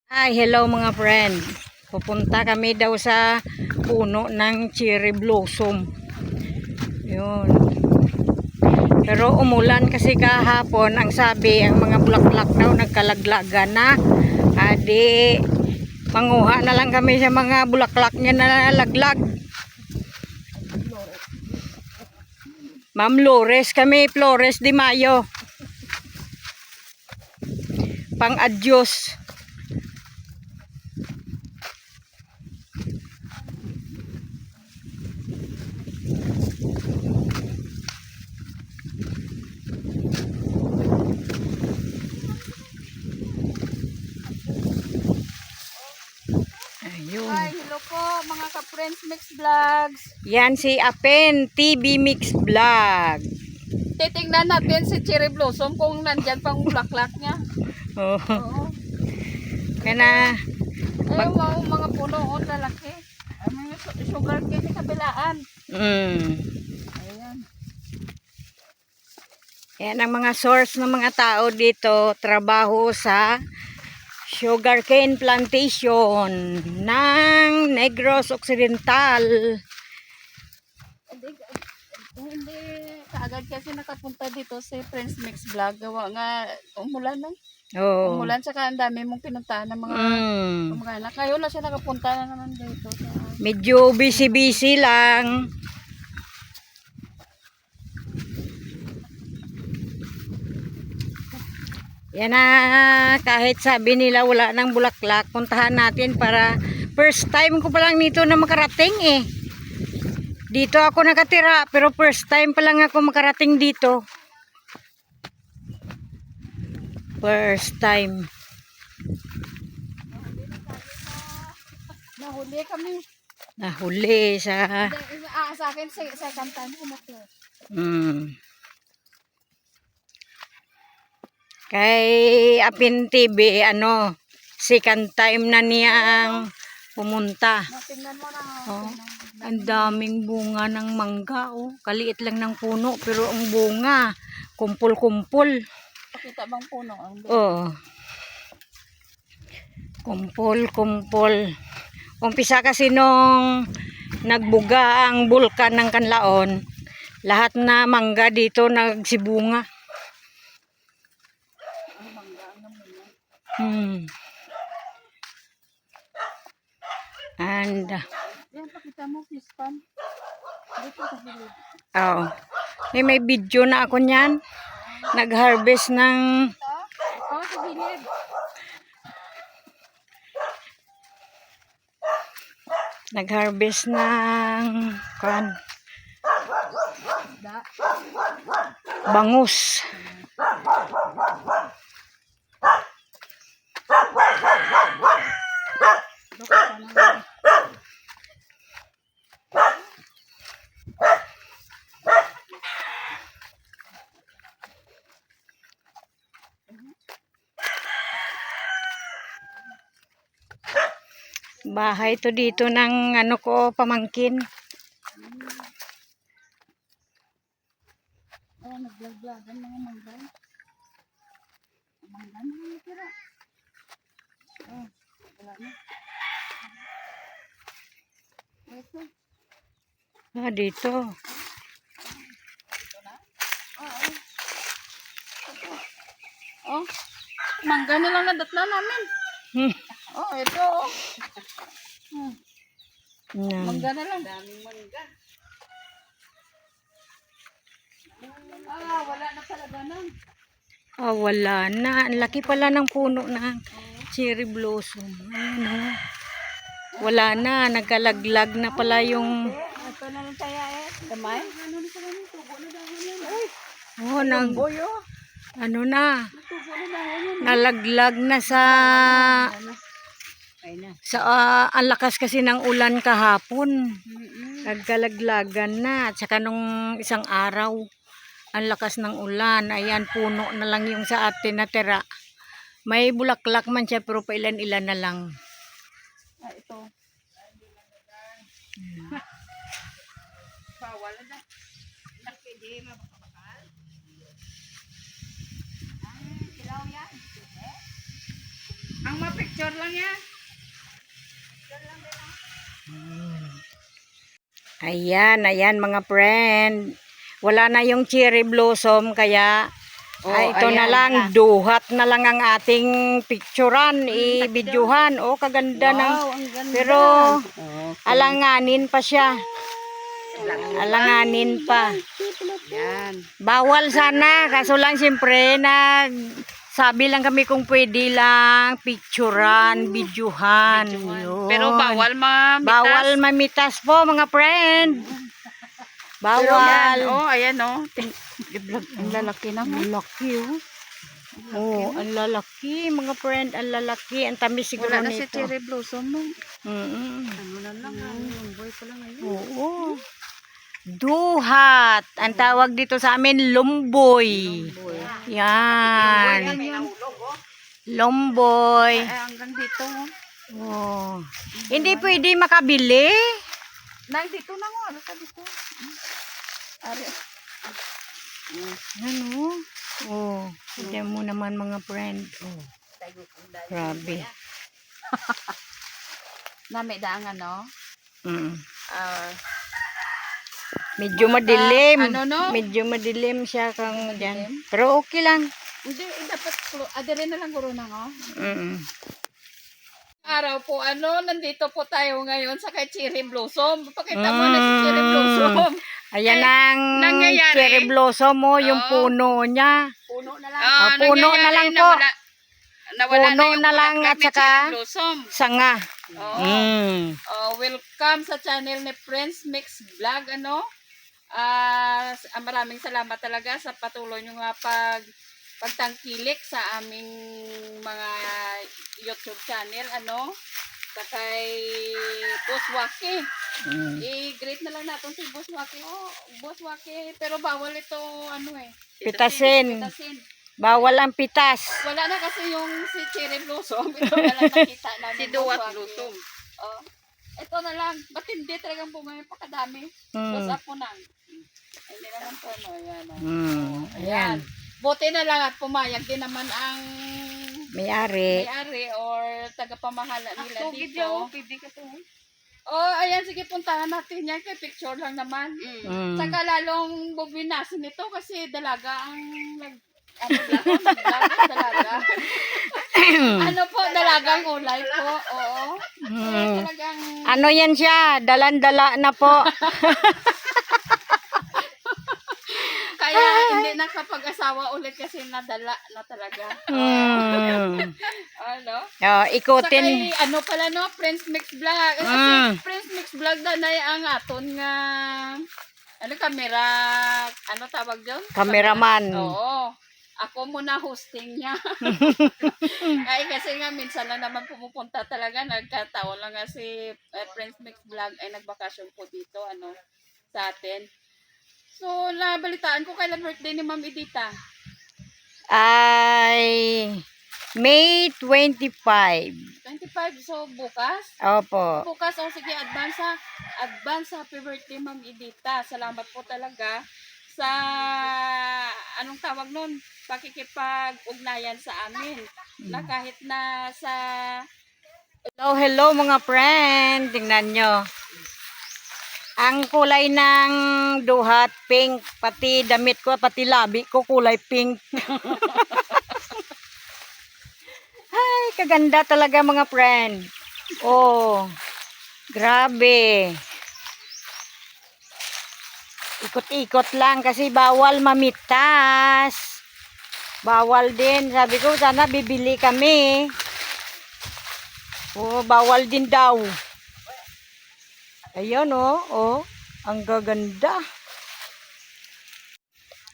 Hi, hello mga friend. Pupunta kami daw sa puno ng cherry blossom. Yun. Pero umulan kasi kahapon, ang sabi, ang mga bulaklak daw nagkalaglagan na. Adi, manguha na lang kami sa mga bulaklak niya na nalaglag. Ma'am Flores kami, Flores de Mayo. Pang-adyos. Ayun. Hi, hello po mga ka-Friends Mix Vlogs. Yan si Apen TV Mix Vlog. Titingnan natin si Cherry Blossom kung nandyan pang bulaklak niya. Oh. Oo. Kana Ayun mga puno o lalaki. Ay, may sugar cane sa kabilaan. Ayan. Yan ang mga source ng mga tao dito, trabaho sa sugarcane plantation ng Negros Occidental. Hindi kaagad kasi nakapunta dito si Friends Mix Vlog. Gawa nga umulan na. Oh. Umulan saka ang dami mong pinuntahan ng mga kamag-anak. Ngayon na siya nakapunta na naman dito. Medyo busy-busy lang. Yan na, kahit sabi nila wala nang bulaklak, puntahan natin para first time ko pa lang nito na makarating eh. Dito ako nakatira pero first time pa lang ako makarating dito. First time. Nahuli kami. Nahuli sa Sa akin, sa kantan ko na to. Kay Apin TV, second time na niyang pumunta. Tingnan mo na. Oh, ang daming bunga ng mangga. Oh. Kaliit lang ng puno, pero ang bunga, kumpul-kumpul. Pakita bang puno? Oh. Kumpul-kumpul. Umpisa kasi nung nagbuga ang bulkan ng Kanlaon, lahat na mangga dito nagsibunga. And yan, pakita mo, fish pan. Dito sa gilid. oh, may video na ako niyan. Nag-harvest ng Sa gilid. nag-harvest ng bangus. Bahay to dito ng ko pamangkin. Nagblaglagan mga mangga. Mangga na yung tira. Wala na. Ito. Dito. Oh, mangga na lang nadatna namin. Oh, ito. Mangga na lang. Daming mangga. Wala na talaga nun. Wala na. Ang laki pala ng puno ng cherry blossom. Ayan, wala na. Nagkalaglag na pala yung Ito na lang tayo damay. nalaglag na sa ang lakas kasi ng ulan kahapon. Nagkalaglagan na. At saka nung isang araw, ang lakas ng ulan. Ayan, puno na lang yung sa atin natira. May bulaklak man siya pero pailan-ilan na lang. Ito. Bawal na. Nakidi mabakal. Kilaw yan. Ang ma-picture lang yan. Ayan mga friend. Wala na yung cherry blossom kaya ito na lang, duhat na lang ang ating picturean, i-videohan. Oh, kaganda ng, ang ganda. pero alanganin pa siya. Alanganin pa. Yan. Bawal sana, kaso lang siyempre sabi lang kami kung pwede lang picturean, videohan. Yun. Pero bawal mamitas. Bawal mamitas po mga friend. Pero Bawal. yan, ayan ang lalaki na. Ang laki oh. Oh, ang lalaki mga friend, ang lalaki. Ang tamis siguro Wala na si nito. cherry blossom mo. Ano na lang, yung boy pa lang ngayon. Oo. Duhat. Ang tawag dito sa amin, lumboy. Yan. Lomboy. Hanggang dito. Oh. Hindi pwede makabili. Dito na nga. Ano ka dito? Ari. Ano? Oh. Tignan mo naman mga friend. Oh. Grabe. Nami daang ano? Mm. Ah, Medyo madilim. ano no? Medyo madilim siya kang dyan. Pero okay lang. Hindi, dapat adere na lang guro na nga. Mm. Araw po, nandito po tayo ngayon sa kay Cherry Blossom. Pakita mo na si Cherry Blossom. Ayan ang nangyayari. cherry blossom mo, yung puno niya. Puno na lang. Puno na lang po. Nawala Puno na yung na lang bulaklak at ni saka Cherry Blossom. sanga. Oo. Mm. Welcome sa channel ni Friends Mix Vlog, maraming salamat talaga sa patuloy nyo nga pagtangkilik sa aming mga YouTube channel, sa kay Boss Waki. I-greet na lang natin si Boss Waki. Boss Waki, pero bawal ito, Pitasin. pitasin. Bawal ang pitas. Wala na kasi yung si Cherry Blossom. Ito na lang nakita namin. Si Duwat Boss Waki. Blossom. Ito na lang. Matindi talagang bumay pakadami. Plus ako na. Hindi naman to, Ayan. Ayan. Buti na lang at pumayag din naman ang May-ari. may-ari or tagapamahala nila dito. Pwede ka to. Ayan, sige, puntahan natin yan. Kay picture lang naman. Saka lalong bubinasin ito kasi dalaga ang dalaga. Dalagang ulay po. Oo. Talagang Ano yan siya? Dalan-dala na po. kaya hindi nakapag-asawa ulit kasi nadala na talaga. Ikutin. Saka Friends Mix Vlog. Kasi Friends Mix Vlog na ang aton nga camera, tawag doon? Cameraman. Oo. Ako muna hosting niya. Ay, kasi nga minsan lang naman pumupunta talaga. Nagkataon lang nga si Friends Mix Vlog ay nagbakasyon po dito, sa atin. So, nabalitaan ko kailan birthday ni Ma'am Edita. Ay, May 25. 25, so bukas? Opo. Bukas, sige, advance happy birthday Ma'am Edita. Salamat po talaga sa, anong tawag nun? Pakikipag-ugnayan sa amin. Na kahit na sa... Hello mga friend. Tingnan nyo. Ang kulay ng duhat, pink. Pati damit ko, pati labi ko, kulay pink. Ay, kaganda talaga mga friend. Oh, grabe. Ikot-ikot lang kasi bawal mamitas. Bawal din. Sabi ko, sana bibili kami. Oh, bawal din daw. Ayun, ang gaganda.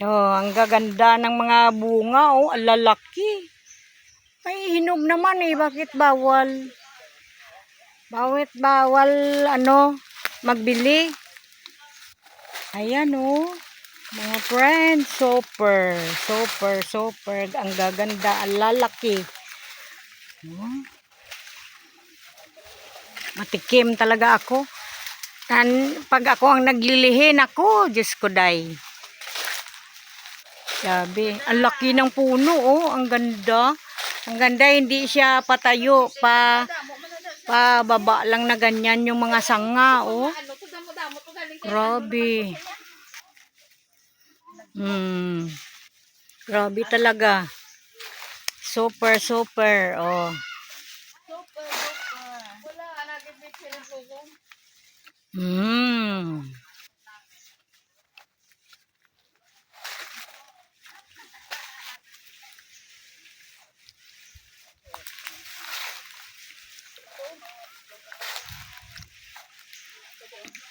Ang gaganda ng mga bunga, ang lalaki. Ay, hinog naman bakit bawal? Bawal, magbili. Ayan, mga friends, super. Ang gaganda, ang lalaki. Matikim talaga ako. Pag ako ang naglilihin ako, Diyos ko day. Sabi, ang laki ng puno, ang ganda. Ang ganda, hindi siya patayo, pababa lang na ganyan yung mga sanga, oh. Ano to, damo-damo to galing kay Grabe. Grabe talaga. Super, super, oh. Super. Wala, nagibit sila po. Hmm.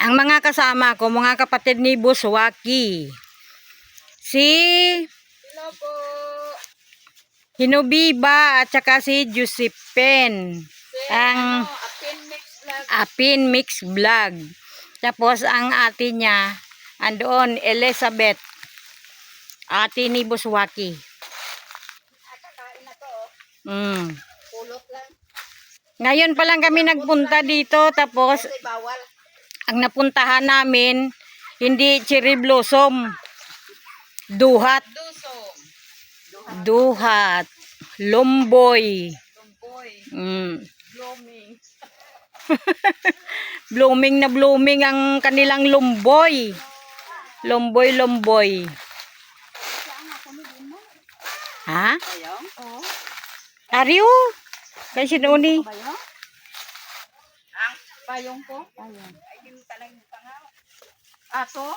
Ang mga kasama ko, mga kapatid ni Buswaki. Si Hello po. Hinubiba at saka si Josephine. Ang Apin mix vlog. Apin Mix Vlog. Tapos ang ate niya, andoon, Elizabeth. Ate ni Buswaki. Kakain na to. Pulot lang. Ngayon pa lang kami nagpunta dito. Tapos, Kasi bawal. ang napuntahan namin, hindi cherry blossom. Duhat. Duhat. Lomboy. Lumboy. Blooming. Blooming na blooming ang kanilang lomboy. Lomboy. Ha? Ayaw? Oo. Ariyo? Kaya sinuni. Bayong? Ang bayong po? Bayong. Ay, di mo talagang pangaw. Ato?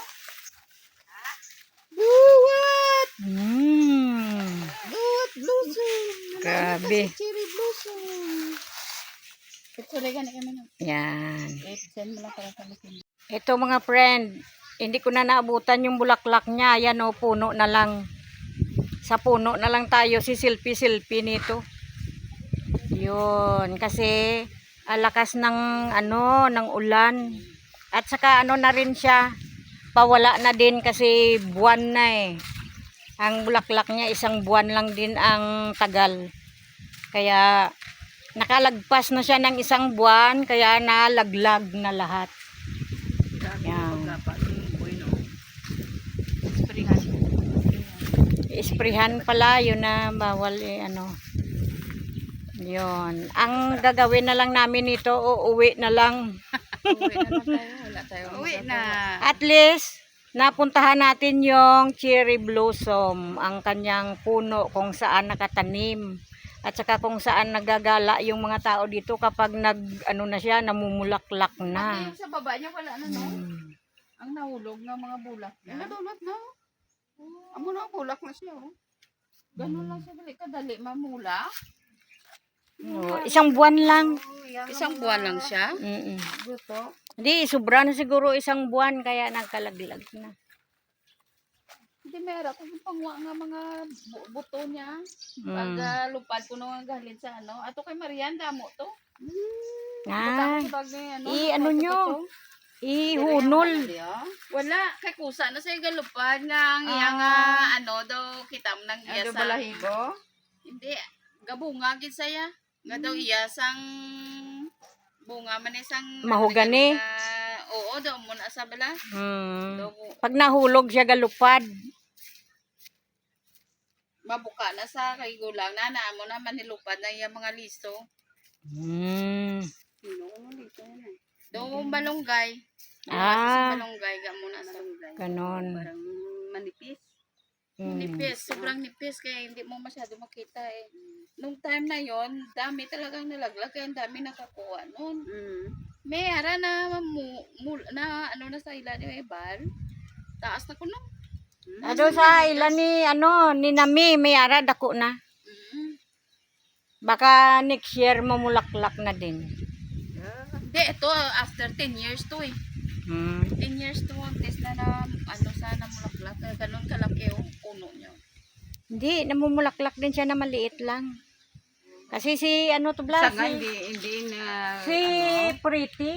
Duwat! Duwat blossom. Grabe. Cherry blossom. Picture gani kami na. Yan. Send mo lang para sa akin. Ito mga friend, hindi ko na naabutan yung bulaklak niya. Yan o, puno na lang. Sa puno na lang tayo si selfie nito. Yun, kasi alakas ng ng ulan. At saka na rin siya, pawala na din kasi buwan na eh. Ang bulaklak niya isang buwan lang din ang tagal. Kaya nakalagpas na siya ng isang buwan, kaya nalaglag na lahat. Yan. Isprihan pala, yun na bawal Yun. Ang gagawin na lang namin ito, uuwi na lang. Uwi na lang tayo. Wala tayo. Uwi na. At least, napuntahan natin yung cherry blossom, ang kanyang puno kung saan nakatanim. At saka kung saan nagagala yung mga tao dito kapag na siya, namumulaklak na. Yung sa baba niya wala na no? Ang nahulog ng mga bulak niya. Nadulot na. Amo na bulak na siya. Oh. Ganun lang siya dali kadali mamula. Oh, isang buwan lang. Isang buwan lang siya? Buto. Hindi, sobra na siguro isang buwan kaya nagkalaglag na. Hindi meron kung pangwa nga mga buto niya. Pag lupad ko nung galit sa Ato kay Marian, damo to. Nyo? Ihunol. Wala, kay kusa na sa galupad nga ang iyang daw kitam ng iya sa balahibo. Hindi, gabunga gid saya. Nga daw iya sang bunga man isang mahogani. Oo, daw mo na sa bala. Pag nahulog siya galupad. Mabuka na sa kay gulang na naamo na manilupad na iya mga listo. Do balonggay. Balonggay ga muna sa ganon. Parang manipis. Nipis, sobrang nipis kaya hindi mo masyado makita eh. Nung time na yon, dami talagang nalaglag kaya dami nakakuha noon. May ara na na sa ila ni Ebal. Taas na kuno. Sa ila ni Nami, may ara dako na. Baka next year mamulaklak na din. Hindi, ito after 10 years to eh. 10 years to test na sana mulaklak. Ganon kalaki yung puno niya. Hindi, namumulaklak din siya na maliit lang. Kasi si si Pretty.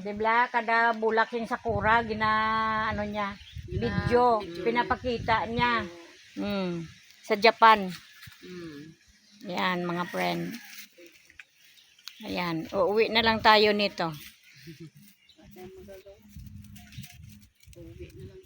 Dibla kada bulak yung sakura gina niya, video, pinapakita niya. Sa Japan. Yan mga friend. Ayan, uuwi na lang tayo nito. Uwi na lang